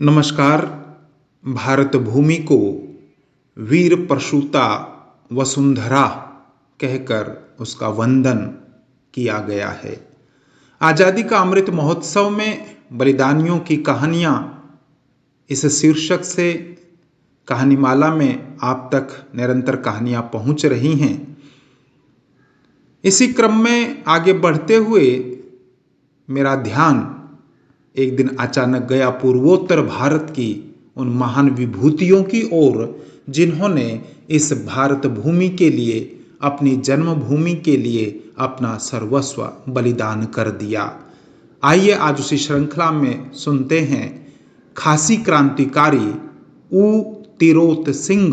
नमस्कार। भारत भूमि को वीर प्रसूता वसुंधरा कहकर उसका वंदन किया गया है। आजादी का अमृत महोत्सव में बलिदानियों की कहानियां इस शीर्षक से कहानीमाला में आप तक निरंतर कहानियां पहुंच रही हैं। इसी क्रम में आगे बढ़ते हुए मेरा ध्यान एक दिन अचानक गया पूर्वोत्तर भारत की उन महान विभूतियों की ओर जिन्होंने इस भारत भूमि के लिए, अपनी जन्मभूमि के लिए अपना सर्वस्व बलिदान कर दिया। आइए आज उसी श्रृंखला में सुनते हैं खासी क्रांतिकारी ऊ तिरोत सिंह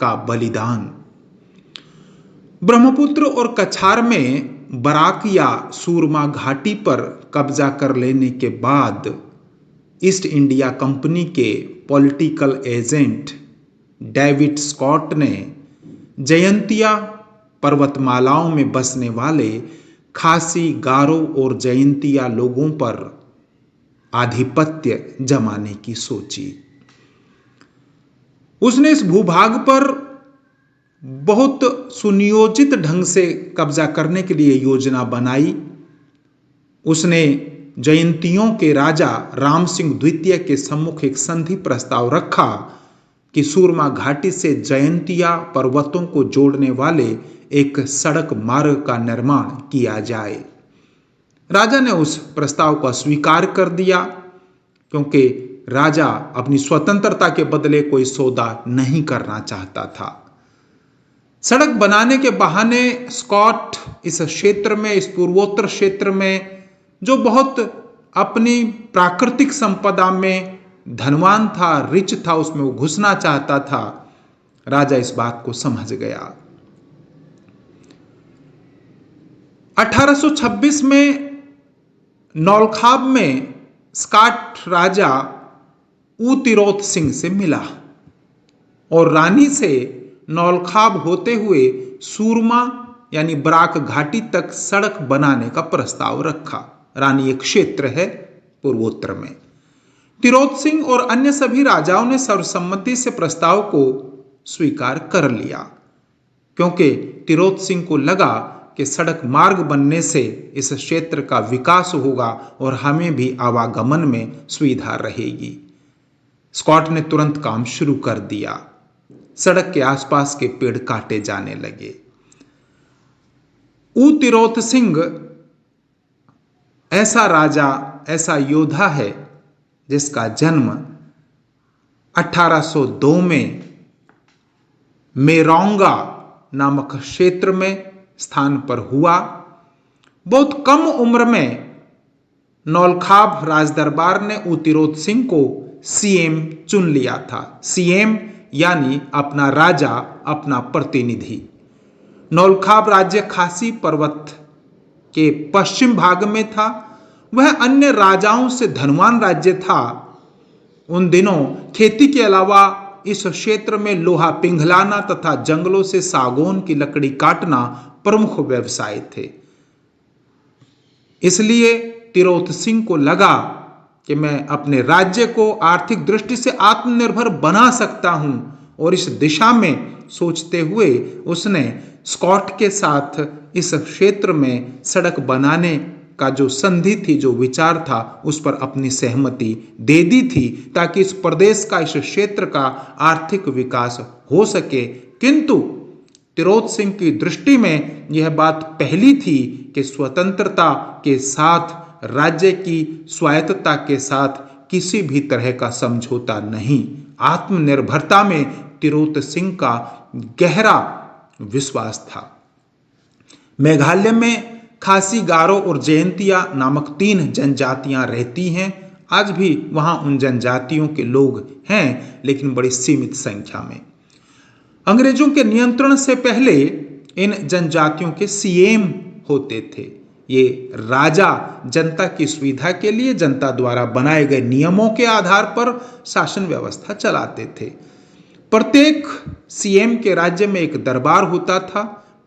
का बलिदान। ब्रह्मपुत्र और कछार में बराक या सूरमा घाटी पर कब्जा कर लेने के बाद ईस्ट इंडिया कंपनी के पॉलिटिकल एजेंट डेविड स्कॉट ने जयंतिया पर्वतमालाओं में बसने वाले खासी, गारो और जयंतिया लोगों पर आधिपत्य जमाने की सोची। उसने इस भूभाग पर बहुत सुनियोजित ढंग से कब्जा करने के लिए योजना बनाई। उसने जयंतियों के राजा राम सिंह द्वितीय के सम्मुख एक संधि प्रस्ताव रखा कि सूरमा घाटी से जयंतिया पर्वतों को जोड़ने वाले एक सड़क मार्ग का निर्माण किया जाए। राजा ने उस प्रस्ताव को स्वीकार कर दिया क्योंकि राजा अपनी स्वतंत्रता के बदले कोई सौदा नहीं करना चाहता था। सड़क बनाने के बहाने स्कॉट इस क्षेत्र में, इस पूर्वोत्तर क्षेत्र में जो बहुत अपनी प्राकृतिक संपदा में धनवान था, रिच था, उसमें वो घुसना चाहता था। राजा इस बात को समझ गया। 1826 में नौलखाब में स्कॉट राजा ऊ तिरोत सिंह से मिला और रानी से नौलखाब होते हुए सूरमा यानी बराक घाटी तक सड़क बनाने का प्रस्ताव रखा। रानी एक क्षेत्र है पूर्वोत्तर में। तिरोत सिंह और अन्य सभी राजाओं ने सर्वसम्मति से प्रस्ताव को स्वीकार कर लिया क्योंकि तिरोत सिंह को लगा कि सड़क मार्ग बनने से इस क्षेत्र का विकास होगा और हमें भी आवागमन में सुविधा रहेगी। स्कॉट ने तुरंत काम शुरू कर दिया। सड़क के आसपास के पेड़ काटे जाने लगे। ऊ तिरोत सिंह ऐसा राजा, ऐसा योद्धा है जिसका जन्म 1802 में मेरोंगा नामक क्षेत्र में स्थान पर हुआ। बहुत कम उम्र में नौलखाब राजदरबार ने ऊ तिरोत सिंह को सीएम चुन लिया था। सीएम यानी अपना राजा, अपना प्रतिनिधि। नौलखाब राज्य खासी पर्वत के पश्चिम भाग में था। वह अन्य राजाओं से धनवान राज्य था। उन दिनों खेती के अलावा इस क्षेत्र में लोहा पिघलाना तथा जंगलों से सागौन की लकड़ी काटना प्रमुख व्यवसाय थे। इसलिए तिरोत सिंह को लगा कि मैं अपने राज्य को आर्थिक दृष्टि से आत्मनिर्भर बना सकता हूं और इस दिशा में सोचते हुए उसने स्कॉट के साथ इस क्षेत्र में सड़क बनाने का जो संधि थी, जो विचार था, उस पर अपनी सहमति दे दी थी ताकि इस प्रदेश का, इस क्षेत्र का आर्थिक विकास हो सके। किंतु तिरोत सिंह की दृष्टि में यह बात पहली थी कि स्वतंत्रता के साथ, राज्य की स्वायत्तता के साथ किसी भी तरह का समझौता नहीं। आत्मनिर्भरता में तिरोत सिंह का गहरा विश्वास था। मेघालय में खासी, गारो और जयंतिया नामक 3 जनजातियां रहती हैं। आज भी वहां उन जनजातियों के लोग हैं, लेकिन बड़ी सीमित संख्या में। अंग्रेजों के नियंत्रण से पहले इन जनजातियों के सीएम होते थे। ये राजा जनता की सुविधा के लिए जनता द्वारा बनाए गए नियमों के आधार पर शासन व्यवस्था चलाते थे। प्रत्येक सीएम के राज्य में एक दरबार होता था।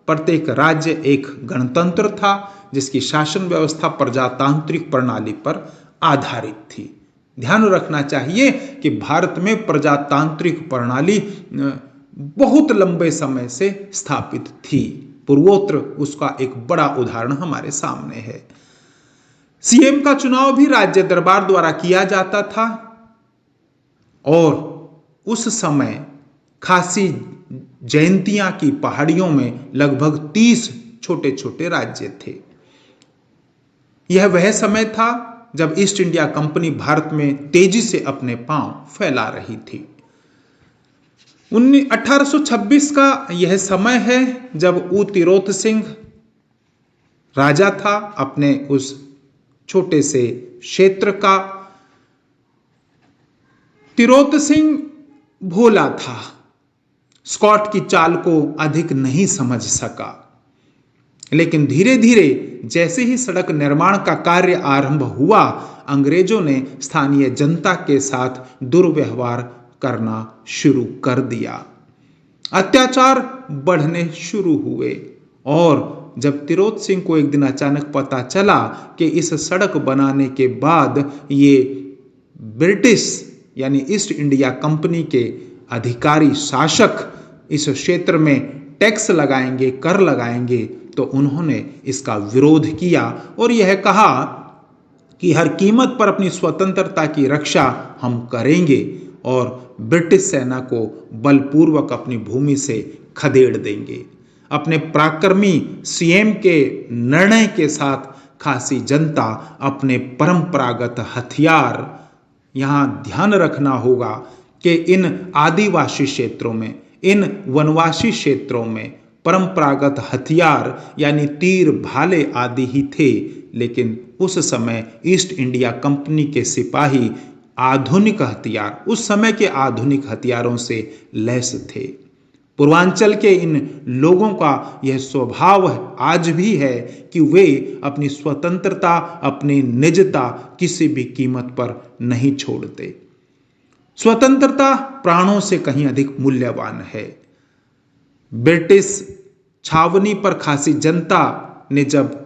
प्रत्येक राज्य एक गणतंत्र था जिसकी शासन व्यवस्था प्रजातांत्रिक प्रणाली पर आधारित थी। ध्यान रखना चाहिए कि भारत में प्रजातांत्रिक प्रणाली बहुत लंबे समय से स्थापित थी। पूर्वोत्तर उसका एक बड़ा उदाहरण हमारे सामने है। सीएम का चुनाव भी राज्य दरबार द्वारा किया जाता था और उस समय खासी जयंतियां की पहाड़ियों में लगभग 30 छोटे छोटे राज्य थे। यह वह समय था जब ईस्ट इंडिया कंपनी भारत में तेजी से अपने पांव फैला रही थी। 1826 का यह समय है जब ऊ तिरोत सिंह राजा था अपने उस छोटे से क्षेत्र का। तिरोत सिंह भोला था, स्कॉट की चाल को अधिक नहीं समझ सका, लेकिन धीरे धीरे जैसे ही सड़क निर्माण का कार्य आरंभ हुआ, अंग्रेजों ने स्थानीय जनता के साथ दुर्व्यवहार करना शुरू कर दिया। अत्याचार बढ़ने शुरू हुए और जब तिरोत सिंह को एक दिन अचानक पता चला कि इस सड़क बनाने के बाद ये ब्रिटिश यानी ईस्ट इंडिया कंपनी के अधिकारी शासक इस क्षेत्र में टैक्स लगाएंगे, कर लगाएंगे, तो उन्होंने इसका विरोध किया और यह कहा कि हर कीमत पर अपनी स्वतंत्रता की रक्षा हम करेंगे और ब्रिटिश सेना को बलपूर्वक अपनी भूमि से खदेड़ देंगे। अपने पराक्रमी सीएम के निर्णय के साथ खासी जनता अपने परंपरागत हथियार, यहां ध्यान रखना होगा कि इन आदिवासी क्षेत्रों में, इन वनवासी क्षेत्रों में परंपरागत हथियार यानी तीर, भाले आदि ही थे, लेकिन उस समय ईस्ट इंडिया कंपनी के सिपाही आधुनिक हथियार, उस समय के आधुनिक हथियारों से लैस थे। पूर्वांचल के इन लोगों का यह स्वभाव आज भी है कि वे अपनी स्वतंत्रता, अपनी निजता किसी भी कीमत पर नहीं छोड़ते। स्वतंत्रता प्राणों से कहीं अधिक मूल्यवान है। ब्रिटिश छावनी पर खासी जनता ने जब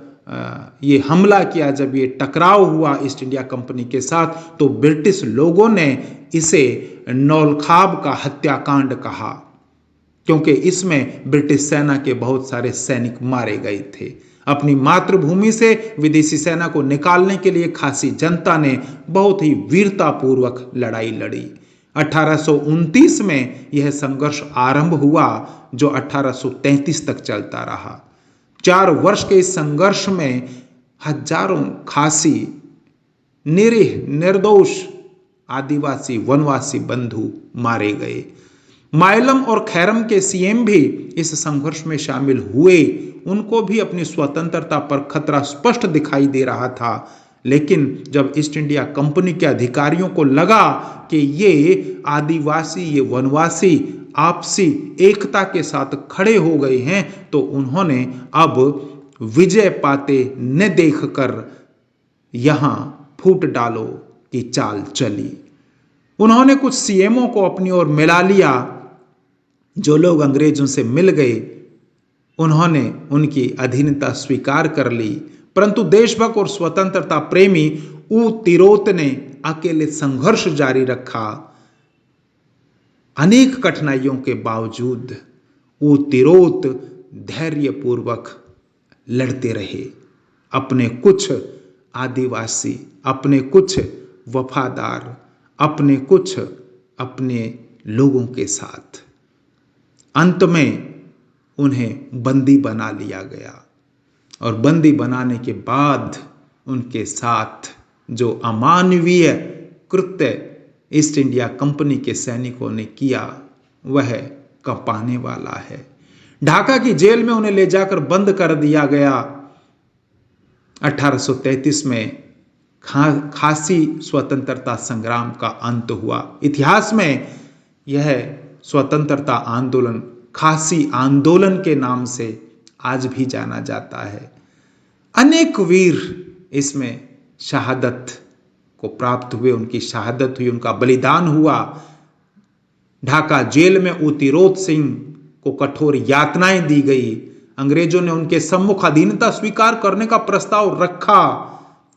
ये हमला किया, जब ये टकराव हुआ ईस्ट इंडिया कंपनी के साथ, तो ब्रिटिश लोगों ने इसे नौलखाब का हत्याकांड कहा, क्योंकि इसमें ब्रिटिश सेना के बहुत सारे सैनिक मारे गए थे। अपनी मातृभूमि से विदेशी सेना को निकालने के लिए खासी जनता ने बहुत ही वीरतापूर्वक लड़ाई लड़ी। 1829 में यह संघर्ष आरंभ हुआ जो 1833 तक चलता रहा। 4 वर्ष के इस संघर्ष में हजारों खासी निरीह निर्दोष आदिवासी वनवासी बंधु मारे गए। मायलम और खैरम के सीएम भी इस संघर्ष में शामिल हुए। उनको भी अपनी स्वतंत्रता पर खतरा स्पष्ट दिखाई दे रहा था, लेकिन जब ईस्ट इंडिया कंपनी के अधिकारियों को लगा कि ये आदिवासी, ये वनवासी आपसी एकता के साथ खड़े हो गए हैं, तो उन्होंने अब विजय पाते न देखकर यहां फूट डालो की चाल चली। उन्होंने कुछ सीएमओ को अपनी ओर मिला लिया। जो लोग अंग्रेजों से मिल गए, उन्होंने उनकी अधीनता स्वीकार कर ली, परंतु देशभक्त और स्वतंत्रता प्रेमी ऊ तिरोत ने अकेले संघर्ष जारी रखा। अनेक कठिनाइयों के बावजूद ऊ तिरोत धैर्यपूर्वक लड़ते रहे, अपने कुछ आदिवासी, अपने कुछ वफादार, अपने कुछ अपने लोगों के साथ। अंत में उन्हें बंदी बना लिया गया और बंदी बनाने के बाद उनके साथ जो अमानवीय कृत्य ईस्ट इंडिया कंपनी के सैनिकों ने किया वह कपाने वाला है। ढाका की जेल में उन्हें ले जाकर बंद कर दिया गया। 1833 में खासी स्वतंत्रता संग्राम का अंत हुआ। इतिहास में यह स्वतंत्रता आंदोलन खासी आंदोलन के नाम से आज भी जाना जाता है। अनेक वीर इसमें शहादत को प्राप्त हुए, उनकी शहादत हुई, उनका बलिदान हुआ। ढाका जेल में ऊ तिरोत सिंह को कठोर यातनाएं दी गई। अंग्रेजों ने उनके सम्मुख अधीनता स्वीकार करने का प्रस्ताव रखा,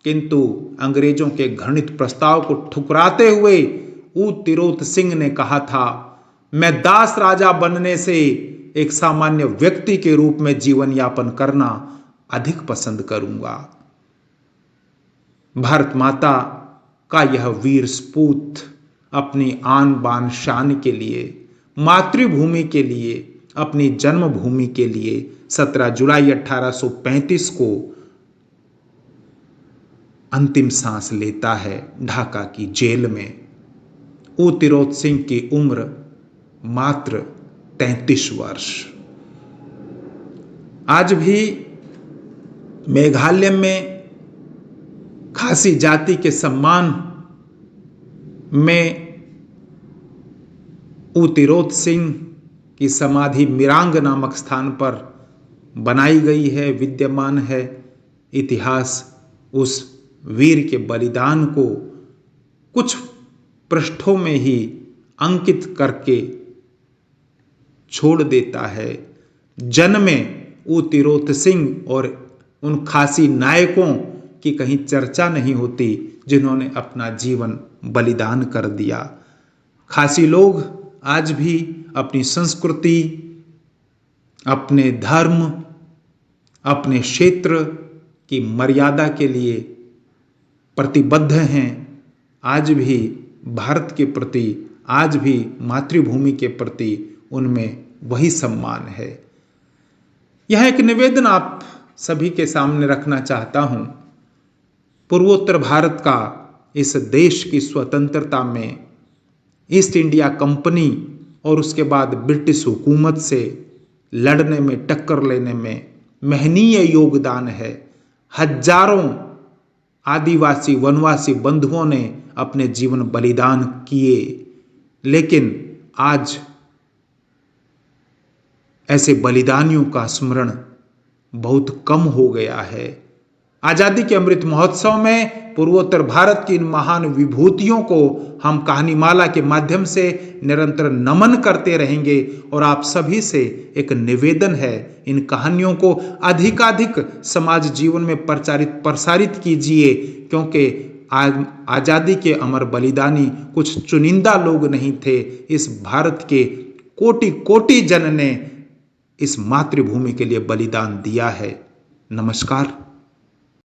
किंतु अंग्रेजों के घृणित प्रस्ताव को ठुकराते हुए ऊ तिरोत सिंह ने कहा था, मैं दास राजा बनने से एक सामान्य व्यक्ति के रूप में जीवन यापन करना अधिक पसंद करूंगा। भारत माता का यह वीर सपूत अपनी आन बान शान के लिए, मातृभूमि के लिए, अपनी जन्मभूमि के लिए 17 जुलाई 1835 को अंतिम सांस लेता है ढाका की जेल में। ऊ तिरोत सिंह की उम्र मात्र 33 वर्ष। आज भी मेघालय में खासी जाति के सम्मान में ऊ तिरोत सिंह की समाधि मिरांग नामक स्थान पर बनाई गई है, विद्यमान है। इतिहास उस वीर के बलिदान को कुछ पृष्ठों में ही अंकित करके छोड़ देता है। जन्म में ऊ तिरोत सिंह और उन खासी नायकों की कहीं चर्चा नहीं होती जिन्होंने अपना जीवन बलिदान कर दिया। खासी लोग आज भी अपनी संस्कृति, अपने धर्म, अपने क्षेत्र की मर्यादा के लिए प्रतिबद्ध हैं। आज भी भारत के प्रति, आज भी मातृभूमि के प्रति उनमें वही सम्मान है। यह एक निवेदन आप सभी के सामने रखना चाहता हूं। पूर्वोत्तर भारत का, इस देश की स्वतंत्रता में ईस्ट इंडिया कंपनी और उसके बाद ब्रिटिश हुकूमत से लड़ने में, टक्कर लेने में महनीय योगदान है। हजारों आदिवासी वनवासी बंधुओं ने अपने जीवन बलिदान किए, लेकिन आज ऐसे बलिदानियों का स्मरण बहुत कम हो गया है। आजादी के अमृत महोत्सव में पूर्वोत्तर भारत की इन महान विभूतियों को हम कहानीमाला के माध्यम से निरंतर नमन करते रहेंगे और आप सभी से एक निवेदन है, इन कहानियों को अधिकाधिक समाज जीवन में प्रसारित कीजिए, क्योंकि आजादी के अमर बलिदानी कुछ चुनिंदा लोग नहीं थे। इस भारत के कोटि कोटि जन ने इस मातृभूमि के लिए बलिदान दिया है। नमस्कार।